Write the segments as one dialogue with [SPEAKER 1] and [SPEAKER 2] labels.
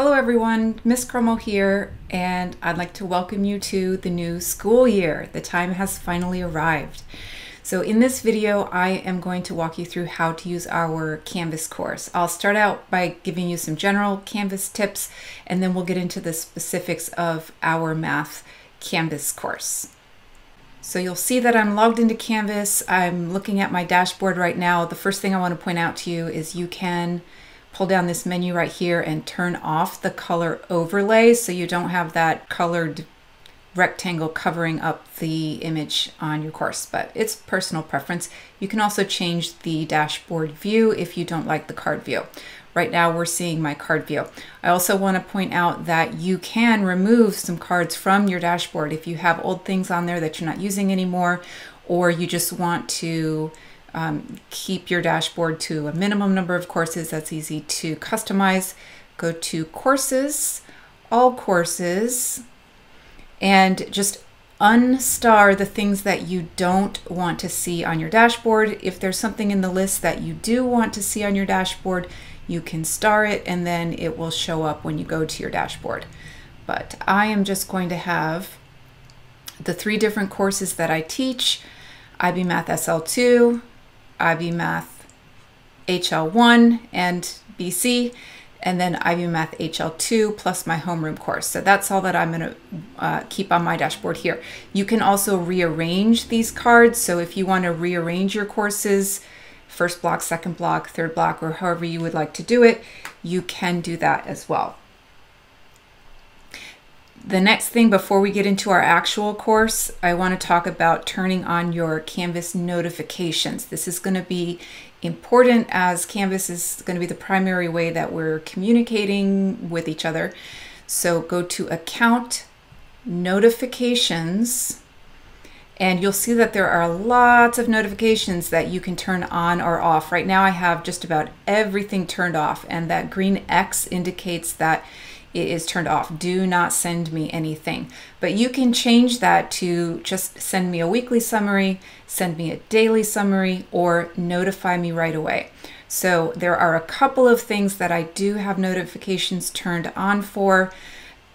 [SPEAKER 1] Hello everyone, Miss Cromo here, and I'd like to welcome you to the new school year. The time has finally arrived. So in this video, I am going to walk you through how to use our Canvas course. I'll start out by giving you some general Canvas tips, and then we'll get into the specifics of our math Canvas course. So you'll see that I'm logged into Canvas. I'm looking at my dashboard right now. The first thing I want to point out to you is you can pull down this menu right here and turn off the color overlay so you don't have that colored rectangle covering up the image on your course, but it's personal preference. You can also change the dashboard view if you don't like the card view. Right now we're seeing my card view. I also want to point out that you can remove some cards from your dashboard if you have old things on there that you're not using anymore, or you just want to keep your dashboard to a minimum number of courses. That's easy to customize. Go to Courses, All Courses, and just unstar the things that you don't want to see on your dashboard. If there's something in the list that you do want to see on your dashboard, you can star it and then it will show up when you go to your dashboard. But I am just going to have the 3 different courses that I teach: IB Math SL2, IB Math HL1 and BC, and then IB Math HL2 plus my homeroom course. So that's all that I'm going to keep on my dashboard here. You can also rearrange these cards. So if you want to rearrange your courses, first block, second block, third block, or however you would like to do it, you can do that as well. The next thing before we get into our actual course, I want to talk about turning on your Canvas notifications. This is going to be important as Canvas is going to be the primary way that we're communicating with each other. So go to Account, Notifications, and you'll see that there are lots of notifications that you can turn on or off. Right now I have just about everything turned off, and that green X indicates that it is turned off. Do not send me anything. But you can change that to just send me a weekly summary, send me a daily summary, or notify me right away. So there are a couple of things that I do have notifications turned on for,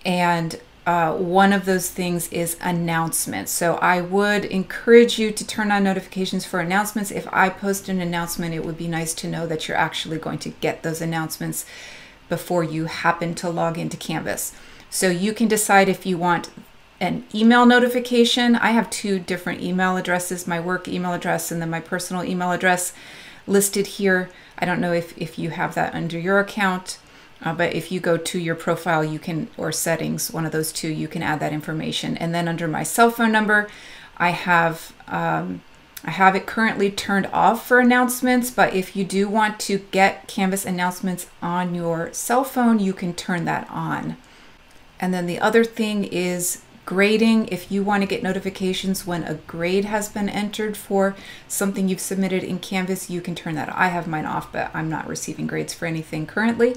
[SPEAKER 1] and one of those things is announcements. So I would encourage you to turn on notifications for announcements. If I post an announcement, it would be nice to know that you're actually going to get those announcements before you happen to log into Canvas. So you can decide if you want an email notification. I have 2 different email addresses, my work email address and then my personal email address listed here. I don't know if you have that under your account, but if you go to your profile, you can, or settings, one of those 2, you can add that information. And then under my cell phone number, I have it currently turned off for announcements, but if you do want to get Canvas announcements on your cell phone, you can turn that on. And then the other thing is grading. If you want to get notifications when a grade has been entered for something you've submitted in Canvas, you can turn that on. I have mine off, but I'm not receiving grades for anything currently.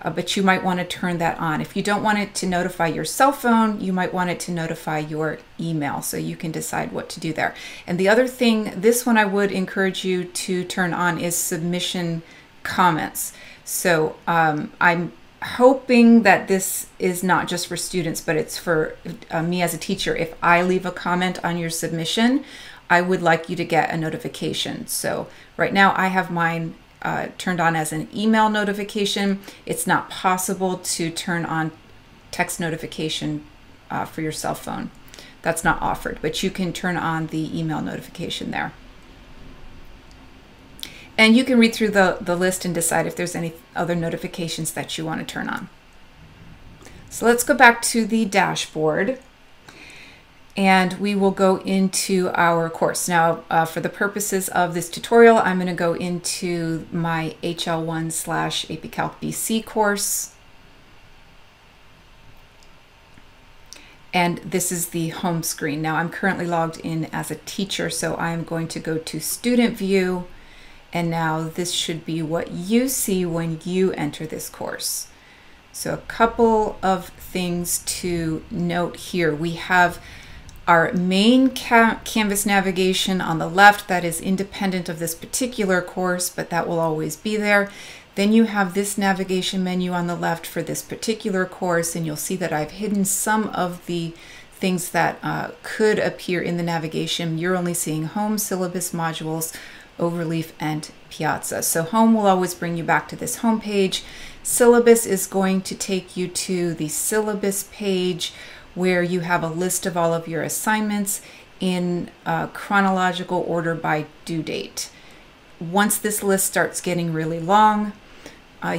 [SPEAKER 1] But you might want to turn that on. If you don't want it to notify your cell phone, you might want it to notify your email. So you can decide what to do there. And the other thing, this one I would encourage you to turn on, is submission comments. So I'm hoping that this is not just for students, but it's for me as a teacher. If I leave a comment on your submission, I would like you to get a notification. So right now I have mine turned on as an email notification. It's not possible to turn on text notification for your cell phone. That's not offered, but you can turn on the email notification there. And you can read through the list and decide if there's any other notifications that you want to turn on. So let's go back to the dashboard, and we will go into our course. Now, for the purposes of this tutorial, I'm going to go into my HL1/AP Calc BC course. And this is the home screen. Now, I'm currently logged in as a teacher, so I'm going to go to Student View. And now this should be what you see when you enter this course. So a couple of things to note here. We have our main Canvas navigation on the left that is independent of this particular course, but that will always be there. Then you have this navigation menu on the left for this particular course, and you'll see that I've hidden some of the things that could appear in the navigation. You're only seeing home, syllabus, modules, overleaf, and Piazza. So home will always bring you back to this home page. Syllabus is going to take you to the syllabus page where you have a list of all of your assignments in chronological order by due date. Once this list starts getting really long,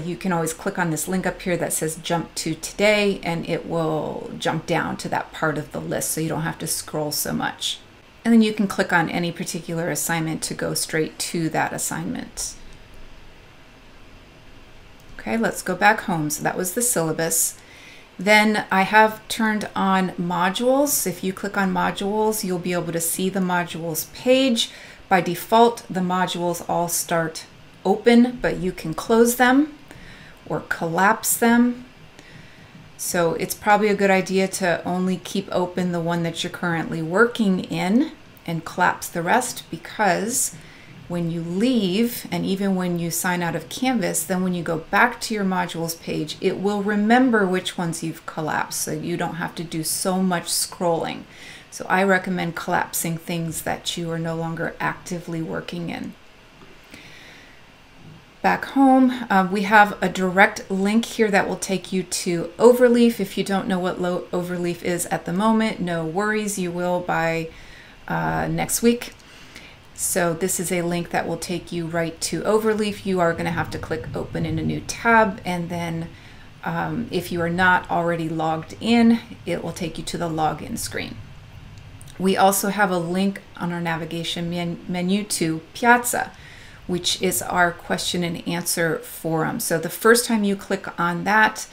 [SPEAKER 1] you can always click on this link up here that says jump to today, and it will jump down to that part of the list so you don't have to scroll so much. And then you can click on any particular assignment to go straight to that assignment. Okay, let's go back home. So that was the syllabus. Then I have turned on modules. If you click on modules, you'll be able to see the modules page. By default, the modules all start open, but you can close them or collapse them. So it's probably a good idea to only keep open the one that you're currently working in and collapse the rest, because when you leave, and even when you sign out of Canvas, then when you go back to your modules page, it will remember which ones you've collapsed, so you don't have to do so much scrolling. So I recommend collapsing things that you are no longer actively working in. Back home, we have a direct link here that will take you to Overleaf. If you don't know what Overleaf is at the moment, no worries, you will by next week. So this is a link that will take you right to Overleaf. You are going to have to click open in a new tab, and then if you are not already logged in, it will take you to the login screen. We also have a link on our navigation menu to Piazza, which is our question and answer forum. So the first time you click on that,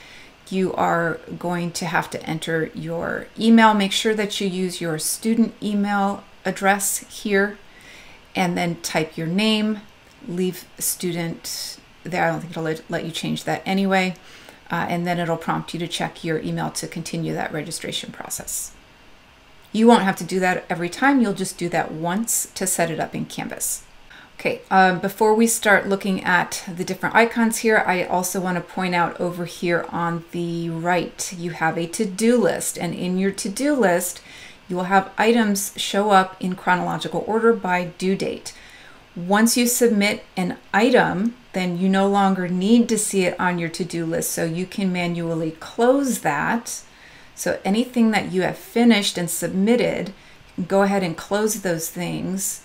[SPEAKER 1] you are going to have to enter your email. Make sure that you use your student email address here, and then type your name, leave student there. I don't think it'll let you change that anyway. And then it'll prompt you to check your email to continue that registration process. You won't have to do that every time. You'll just do that once to set it up in Canvas. Okay, before we start looking at the different icons here, I also want to point out over here on the right, you have a to-do list, and in your to-do list, you will have items show up in chronological order by due date. Once you submit an item, then you no longer need to see it on your to-do list, so you can manually close that. So anything that you have finished and submitted, you can go ahead and close those things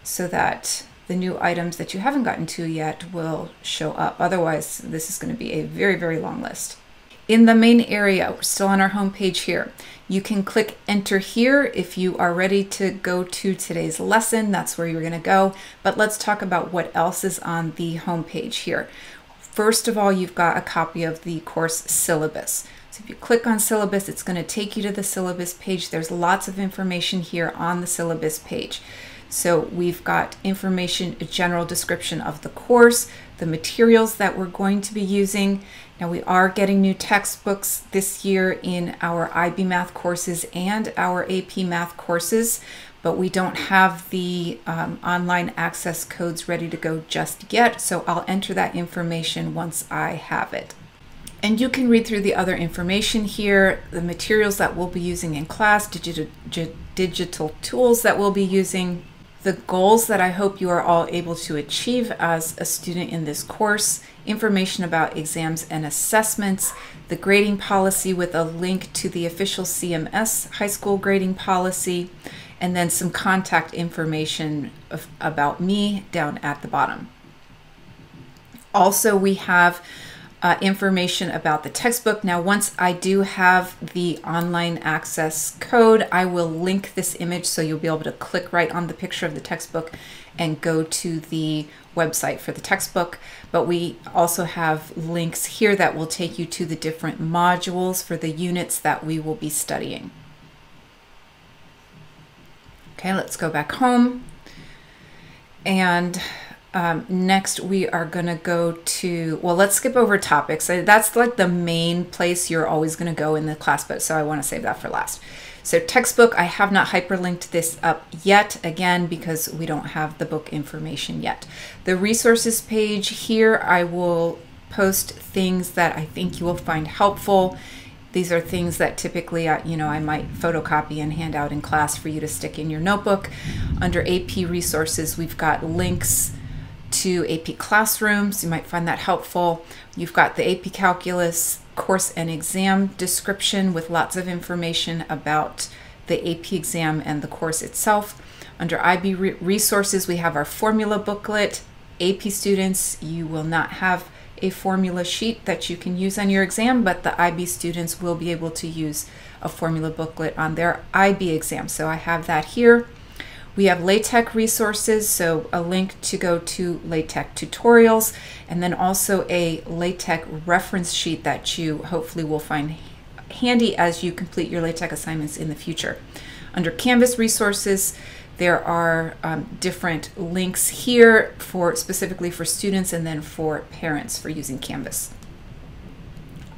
[SPEAKER 1] so that the new items that you haven't gotten to yet will show up. Otherwise, this is going to be a very, very long list. In the main area, we're still on our home page here. You can click enter here if you are ready to go to today's lesson. That's where you're going to go. But let's talk about what else is on the home page here. First of all, you've got a copy of the course syllabus. So if you click on syllabus, it's going to take you to the syllabus page. There's lots of information here on the syllabus page. So we've got information, a general description of the course, the materials that we're going to be using. Now we are getting new textbooks this year in our IB Math courses and our AP Math courses, but we don't have the online access codes ready to go just yet. So I'll enter that information once I have it. And you can read through the other information here, the materials that we'll be using in class, digital tools that we'll be using, the goals that I hope you are all able to achieve as a student in this course, information about exams and assessments, the grading policy with a link to the official CMS high school grading policy, and then some contact information about me down at the bottom. Also, we have information about the textbook. Now, once I do have the online access code, I will link this image so you'll be able to click right on the picture of the textbook and go to the website for the textbook. But we also have links here that will take you to the different modules for the units that we will be studying. Okay, let's go back home. And next we are going to go to, well, let's skip over topics. That's like the main place you're always going to go in the class, but so I want to save that for last. So textbook, I have not hyperlinked this up yet, again, because we don't have the book information yet. The resources page here, I will post things that I think you will find helpful. These are things that typically, I might photocopy and hand out in class for you to stick in your notebook. Under AP resources, we've got links to AP classrooms. You might find that helpful. You've got the AP Calculus course and exam description with lots of information about the AP exam and the course itself. Under IB resources, we have our formula booklet. AP students, you will not have a formula sheet that you can use on your exam, but the IB students will be able to use a formula booklet on their IB exam. So I have that here. We have LaTeX resources, so a link to go to LaTeX tutorials, and then also a LaTeX reference sheet that you hopefully will find handy as you complete your LaTeX assignments in the future. Under Canvas resources, there are different links here specifically for students and then for parents for using Canvas.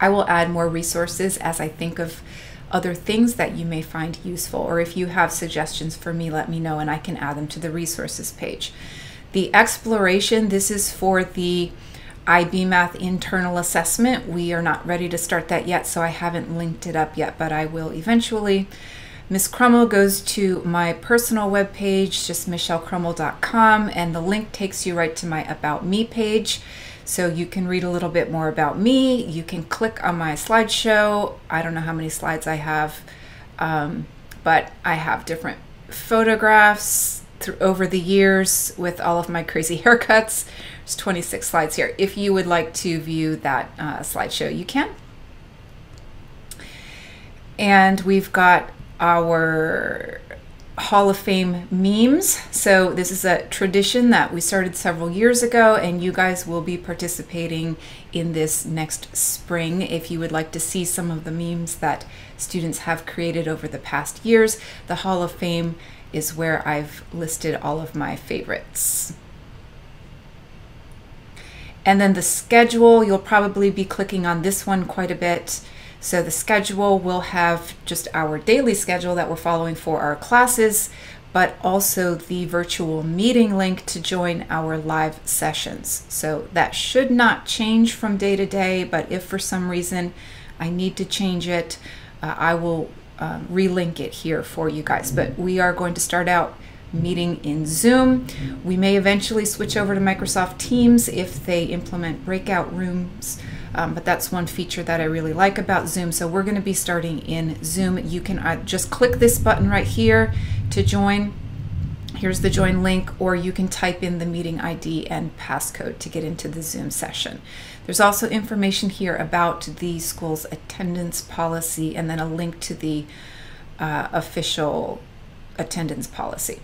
[SPEAKER 1] I will add more resources as I think of other things that you may find useful, or if you have suggestions for me, let me know and I can add them to the resources page. The exploration, this is for the IB Math internal assessment. We are not ready to start that yet, so I haven't linked it up yet, but I will eventually. Miss Crummell goes to my personal webpage, just michellekrummel.com, and the link takes you right to my About Me page. So you can read a little bit more about me. You can click on my slideshow. I don't know how many slides I have, but I have different photographs over the years with all of my crazy haircuts. There's 26 slides here. If you would like to view that slideshow, you can. And we've got our Hall of Fame memes. So this is a tradition that we started several years ago, and you guys will be participating in this next spring. If you would like to see some of the memes that students have created over the past years, the Hall of Fame is where I've listed all of my favorites. And then the schedule, you'll probably be clicking on this one quite a bit. So the schedule will have just our daily schedule that we're following for our classes, but also the virtual meeting link to join our live sessions. So that should not change from day to day, but if for some reason I need to change it, I will relink it here for you guys. But we are going to start out meeting in Zoom. We may eventually switch over to Microsoft Teams if they implement breakout rooms. But that's one feature that I really like about Zoom. So we're going to be starting in Zoom. You can just click this button right here to join. Here's the join link, or you can type in the meeting ID and passcode to get into the Zoom session. There's also information here about the school's attendance policy and then a link to the official attendance policy.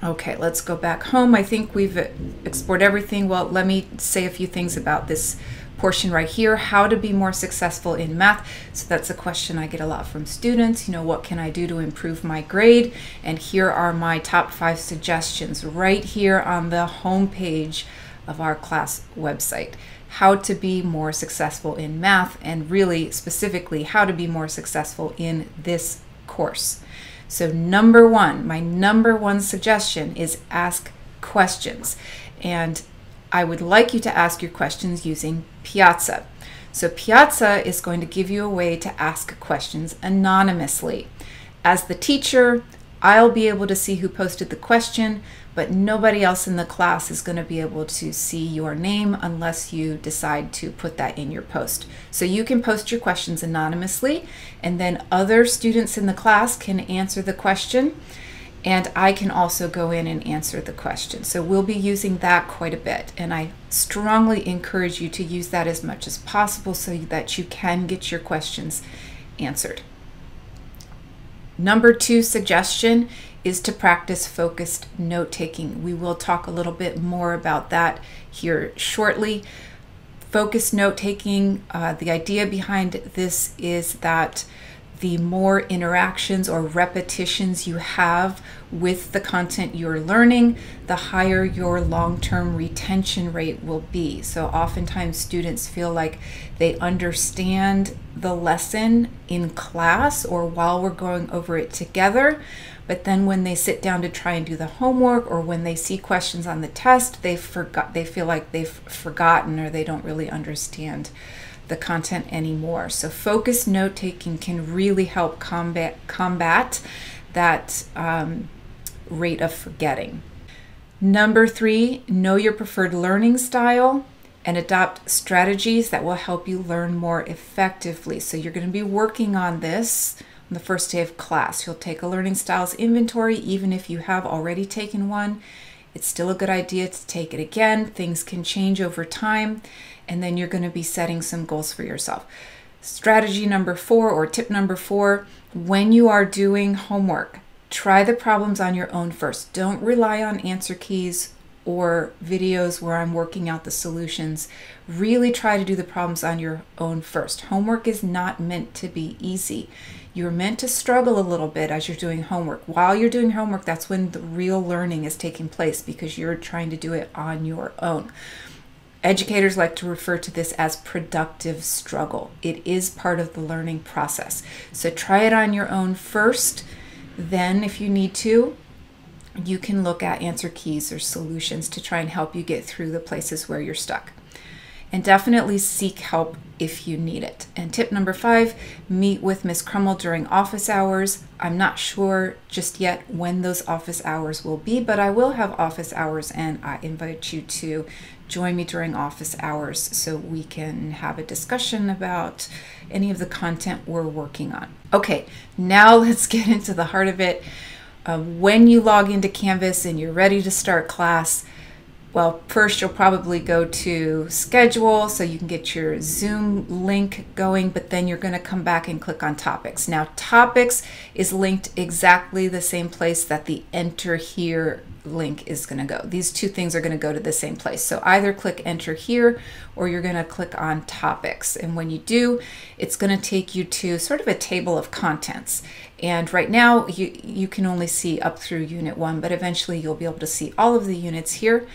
[SPEAKER 1] Okay, let's go back home. I think we've explored everything. Well, let me say a few things about this portion right here, how to be more successful in math. So that's a question I get a lot from students. What can I do to improve my grade? And here are my top 5 suggestions right here on the home page of our class website. How to be more successful in math, and really specifically how to be more successful in this course. So number one, my number one suggestion is ask questions. And I would like you to ask your questions using Piazza. So Piazza is going to give you a way to ask questions anonymously. As the teacher, I'll be able to see who posted the question, but nobody else in the class is going to be able to see your name unless you decide to put that in your post. So you can post your questions anonymously, and then other students in the class can answer the question, and I can also go in and answer the question. So we'll be using that quite a bit, and I strongly encourage you to use that as much as possible so that you can get your questions answered. Number 2 suggestion is to practice focused note-taking. We will talk a little bit more about that here shortly. Focused note-taking, the idea behind this is that the more interactions or repetitions you have with the content you're learning, the higher your long-term retention rate will be. So oftentimes students feel like they understand the lesson in class or while we're going over it together, but then when they sit down to try and do the homework, or when they see questions on the test, they feel like they've forgotten, or they don't really understand the content anymore. So focused note-taking can really help combat that rate of forgetting. Number 3, know your preferred learning style and adopt strategies that will help you learn more effectively. So you're going to be working on this on the first day of class. You'll take a learning styles inventory. Even if you have already taken one, it's still a good idea to take it again. Things can change over time, and then you're going to be setting some goals for yourself. Strategy number 4, or tip number 4, when you are doing homework, try the problems on your own first. Don't rely on answer keys or videos where I'm working out the solutions. Really try to do the problems on your own first. Homework is not meant to be easy. You're meant to struggle a little bit as you're doing homework. While you're doing homework, that's when the real learning is taking place, because you're trying to do it on your own. Educators like to refer to this as productive struggle. It is part of the learning process. So try it on your own first. Then, if you need to, you can look at answer keys or solutions to try and help you get through the places where you're stuck. And definitely seek help if you need it. And tip number 5, meet with Ms. Crummell during office hours. I'm not sure just yet when those office hours will be, but I will have office hours, and I invite you to join me during office hours so we can have a discussion about any of the content we're working on. Okay, now let's get into the heart of it. When you log into Canvas and you're ready to start class, well, first you'll probably go to schedule so you can get your Zoom link going, but then you're going to come back and click on topics. Now, topics is linked exactly the same place that the enter here link is going to go. These two things are going to go to the same place. So either click enter here, or you're going to click on topics. And when you do, it's going to take you to sort of a table of contents. And right now you can only see up through unit 1, but eventually you'll be able to see all of the units here.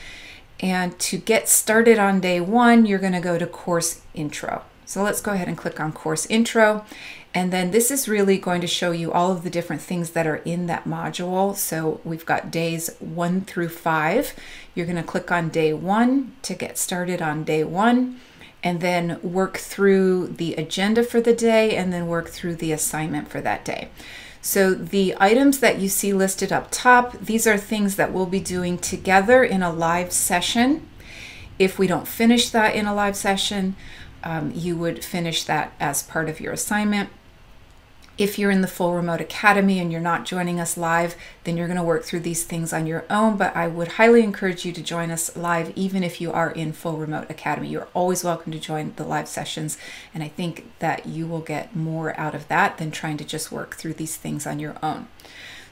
[SPEAKER 1] And to get started on day 1, you're going to go to course intro. So let's go ahead and click on course intro. And then this is really going to show you all of the different things that are in that module. So we've got days 1 through 5. You're going to click on day 1 to get started on day 1, and then work through the agenda for the day, and then work through the assignment for that day. So the items that you see listed up top, these are things that we'll be doing together in a live session. If we don't finish that in a live session, you would finish that as part of your assignment. If you're in the Full Remote Academy and you're not joining us live, then you're going to work through these things on your own, but I would highly encourage you to join us live even if you are in Full Remote Academy. You're always welcome to join the live sessions, and I think that you will get more out of that than trying to just work through these things on your own.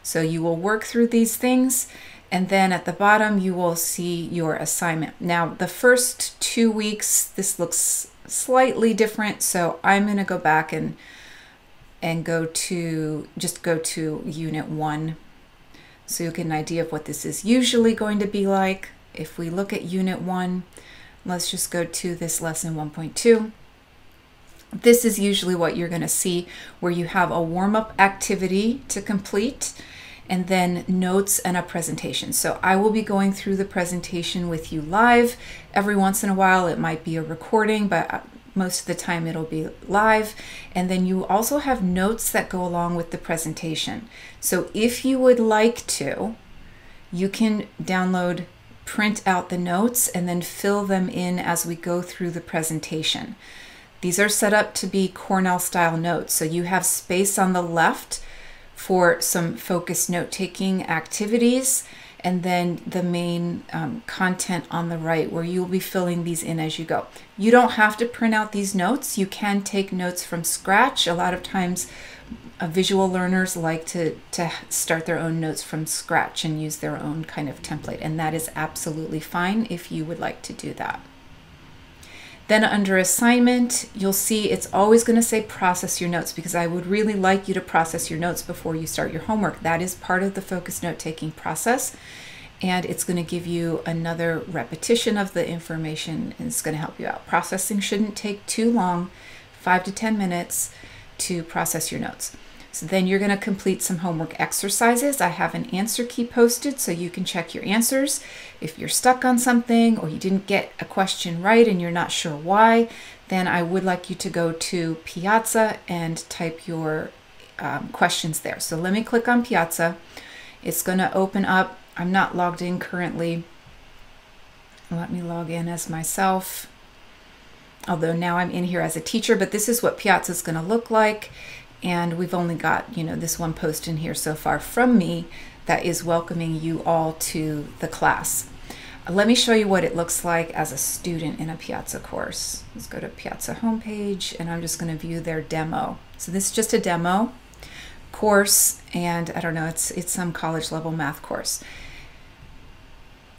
[SPEAKER 1] So you will work through these things, and then at the bottom you will see your assignment. Now, the first 2 weeks, this looks slightly different, so I'm going to go back and go to unit 1 so you'll get an idea of what this is usually going to be like. If we look at unit 1, let's just go to this lesson 1.2. This is usually what you're going to see, where you have a warm-up activity to complete, and then notes and a presentation. So I will be going through the presentation with you live. Every once in a while it might be a recording, but most of the time it'll be live. And then you also have notes that go along with the presentation. So if you would like to, you can download, print out the notes, and then fill them in as we go through the presentation. These are set up to be Cornell style notes. So you have space on the left for some focused note-taking activities, and then the main content on the right, where you'll be filling these in as you go. You don't have to print out these notes. You can take notes from scratch. A lot of times visual learners like to start their own notes from scratch and use their own kind of template, and that is absolutely fine if you would like to do that. Then under assignment, you'll see it's always going to say process your notes, because I would really like you to process your notes before you start your homework. That is part of the focused note-taking process, and it's going to give you another repetition of the information, and it's going to help you out. Processing shouldn't take too long, 5 to 10 minutes to process your notes. So then you're going to complete some homework exercises. I have an answer key posted so you can check your answers. If you're stuck on something or you didn't get a question right and you're not sure why, then I would like you to go to Piazza and type your questions there. So let me click on Piazza. It's going to open up. I'm not logged in currently. Let me log in as myself. Although now I'm in here as a teacher, but this is what Piazza is going to look like. And we've only got, this one post in here so far from me that is welcoming you all to the class. Let me show you what it looks like as a student in a Piazza course. Let's go to Piazza homepage, and I'm just going to view their demo. So this is just a demo course, and I don't know, it's some college level math course.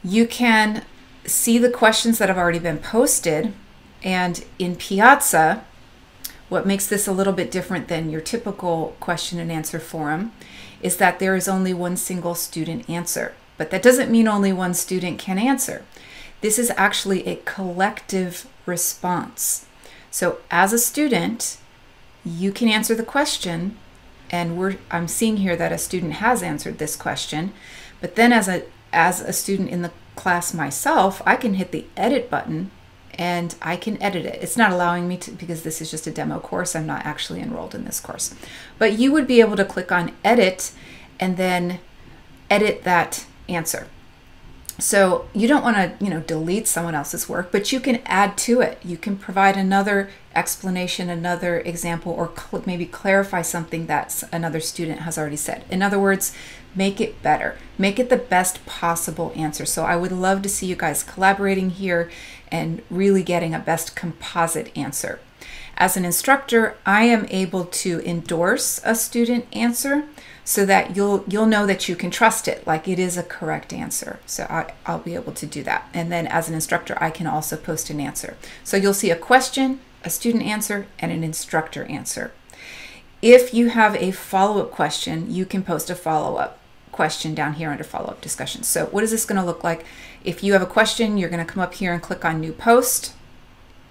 [SPEAKER 1] You can see the questions that have already been posted, and in Piazza, what makes this a little bit different than your typical question and answer forum is that there is only one single student answer. But that doesn't mean only one student can answer. This is actually a collective response. So as a student, you can answer the question, and I'm seeing here that a student has answered this question. But then as a student in the class myself, I can hit the edit button and I can edit it. It's not allowing me to because this is just a demo course. I'm not actually enrolled in this course. But you would be able to click on edit and then edit that answer. So you don't want to, delete someone else's work, but you can add to it. You can provide another explanation, another example, or maybe clarify something that another student has already said. In other words, make it better. Make it the best possible answer. So I would love to see you guys collaborating here and really getting a best composite answer. As an instructor, I am able to endorse a student answer so that you'll know that you can trust it, like it is a correct answer. So I'll be able to do that. And then as an instructor, I can also post an answer. So you'll see a question, a student answer, and an instructor answer. If you have a follow-up question, you can post a follow-up question down here under follow-up discussion. So what is this going to look like? If you have a question, you're going to come up here and click on New Post.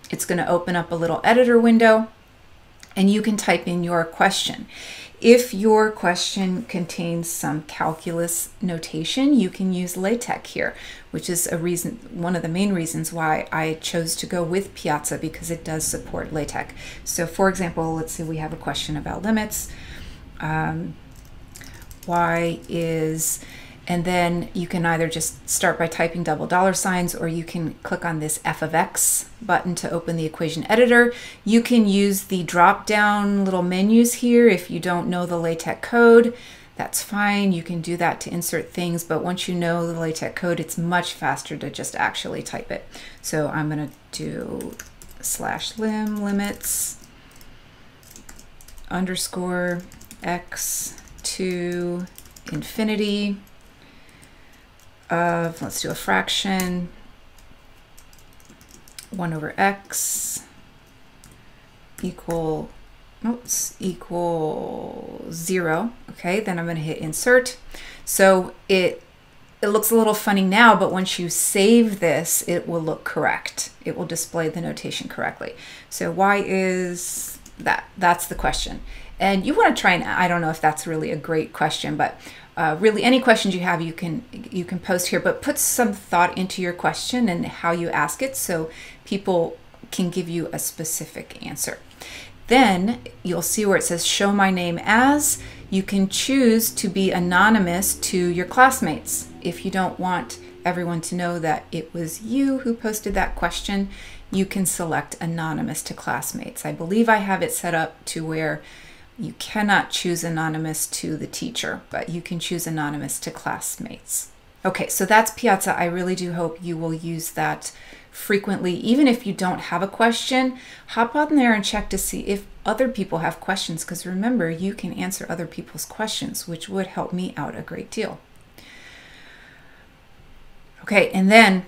[SPEAKER 1] It's going to open up a little editor window, and you can type in your question. If your question contains some calculus notation, you can use LaTeX here, which is one of the main reasons why I chose to go with Piazza, because it does support LaTeX. So for example, let's say we have a question about limits. Y is, and then you can either just start by typing double dollar signs, or you can click on this f of x button to open the equation editor. You can use the drop down little menus here if you don't know the LaTeX code. That's fine. You can do that to insert things, but once you know the LaTeX code, it's much faster to just actually type it. So I'm going to do /lim limits underscore x to infinity of, let's do a fraction, 1 over x equal 0. Okay, then I'm going to hit insert. So it looks a little funny now, but once you save this, it will look correct. It will display the notation correctly. So y is that. That's the question. And you want to try and, I don't know if that's really a great question, but really any questions you have, you can post here, but put some thought into your question and how you ask it so people can give you a specific answer. Then you'll see where it says show my name as. You can choose to be anonymous to your classmates. If you don't want everyone to know that it was you who posted that question, you can select anonymous to classmates. I believe I have it set up to where you cannot choose anonymous to the teacher, but you can choose anonymous to classmates. Okay, so that's Piazza. I really do hope you will use that frequently. Even if you don't have a question, hop on there and check to see if other people have questions, because remember, you can answer other people's questions, which would help me out a great deal. Okay, and then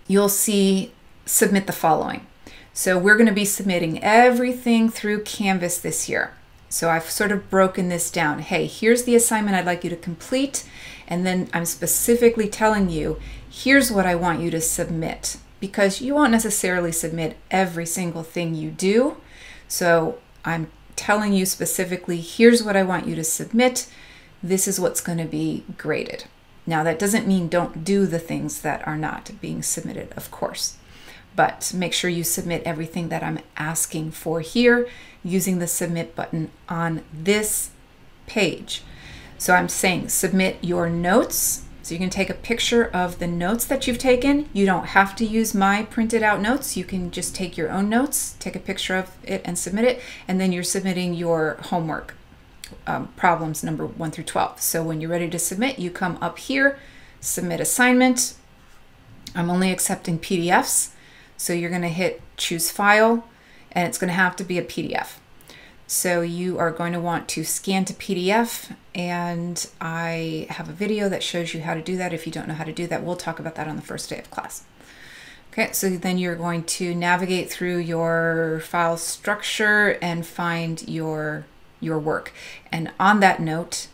[SPEAKER 1] you'll see submit the following. So we're going to be submitting everything through Canvas this year. So I've sort of broken this down. Hey, here's the assignment I'd like you to complete. And then I'm specifically telling you, here's what I want you to submit, because you won't necessarily submit every single thing you do. So I'm telling you specifically, here's what I want you to submit. This is what's going to be graded. Now, that doesn't mean don't do the things that are not being submitted, of course, but make sure you submit everything that I'm asking for here using the submit button on this page. So I'm saying submit your notes. So you can take a picture of the notes that you've taken. You don't have to use my printed out notes. You can just take your own notes, take a picture of it and submit it. And then you're submitting your homework problems number 1 through 12. So when you're ready to submit, you come up here, submit assignment. I'm only accepting PDFs. So you're going to hit choose file, and it's going to have to be a PDF. So you are going to want to scan to PDF, and I have a video that shows you how to do that. If you don't know how to do that, we'll talk about that on the first day of class. Okay, so then you're going to navigate through your file structure and find your work. And on that note,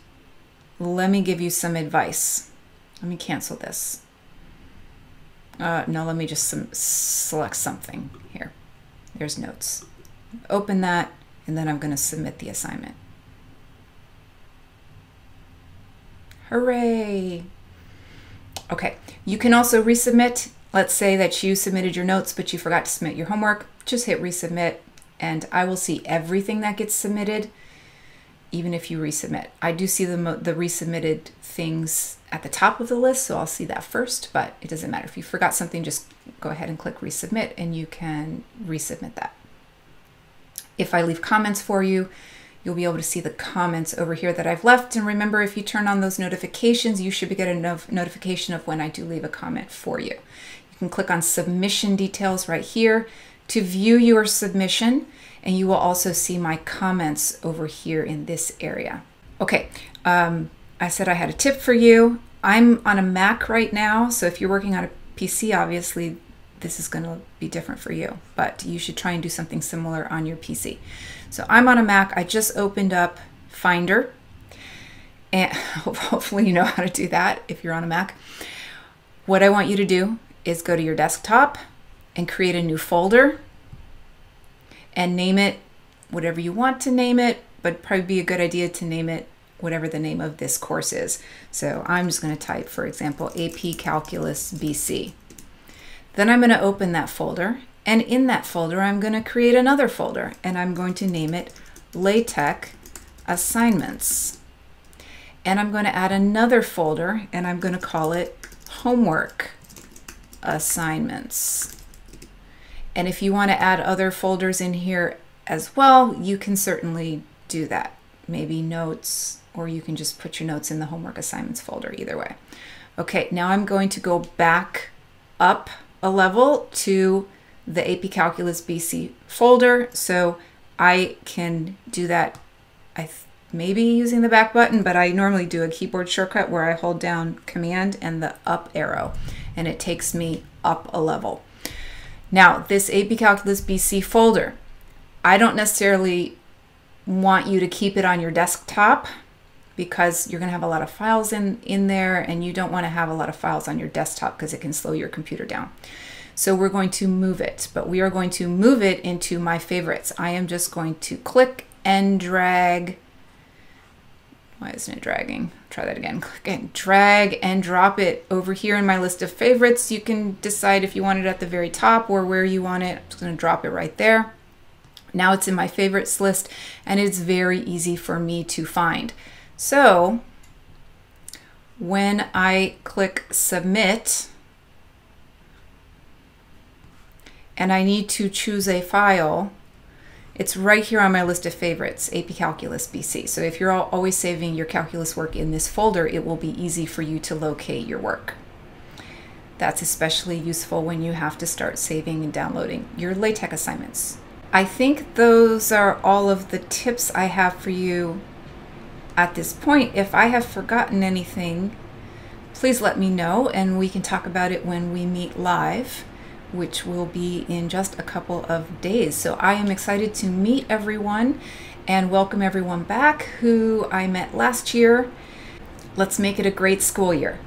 [SPEAKER 1] let me give you some advice. Let me cancel this. No, let me just select something here. There's notes. Open that, and then I'm going to submit the assignment. Hooray! Okay, you can also resubmit. Let's say that you submitted your notes, but you forgot to submit your homework. Just hit resubmit, and I will see everything that gets submitted, even if you resubmit. I do see the resubmitted things at the top of the list, so I'll see that first, but it doesn't matter. If you forgot something, just go ahead and click resubmit, and you can resubmit that. If I leave comments for you, you'll be able to see the comments over here that I've left. And remember, if you turn on those notifications, you should get a notification of when I do leave a comment for you. You can click on submission details right here to view your submission, and you will also see my comments over here in this area. Okay, I said I had a tip for you. I'm on a Mac right now, so if you're working on a PC, obviously this is going to be different for you, but you should try and do something similar on your PC. So I'm on a Mac. I just opened up Finder, and hopefully you know how to do that if you're on a Mac. What I want you to do is go to your desktop and create a new folder and name it whatever you want to name it, but probably be a good idea to name it whatever the name of this course is. So I'm just going to type, for example, AP Calculus BC. Then I'm going to open that folder, and in that folder I'm going to create another folder, and I'm going to name it LaTeX Assignments. And I'm going to add another folder, and I'm going to call it Homework Assignments. And if you want to add other folders in here as well, you can certainly do that. Maybe notes, or you can just put your notes in the homework assignments folder, either way. Okay, now I'm going to go back up a level to the AP Calculus BC folder, so I can do that maybe using the back button, but I normally do a keyboard shortcut where I hold down Command and the up arrow, and it takes me up a level. Now, this AP Calculus BC folder, I don't necessarily want you to keep it on your desktop because you're going to have a lot of files in there, and you don't want to have a lot of files on your desktop because it can slow your computer down. So we're going to move it, but we are going to move it into my favorites. I am just going to click and drag. Why isn't it dragging? Try that again. Click and drag and drop it over here in my list of favorites. You can decide if you want it at the very top or where you want it. I'm just going to drop it right there. Now it's in my favorites list, and it's very easy for me to find. So when I click submit and I need to choose a file, it's right here on my list of favorites, AP Calculus BC. So if you're always saving your calculus work in this folder, it will be easy for you to locate your work. That's especially useful when you have to start saving and downloading your LaTeX assignments. I think those are all of the tips I have for you at this point. If I have forgotten anything, please let me know, and we can talk about it when we meet live, which will be in just a couple of days. So I am excited to meet everyone and welcome everyone back who I met last year. Let's make it a great school year.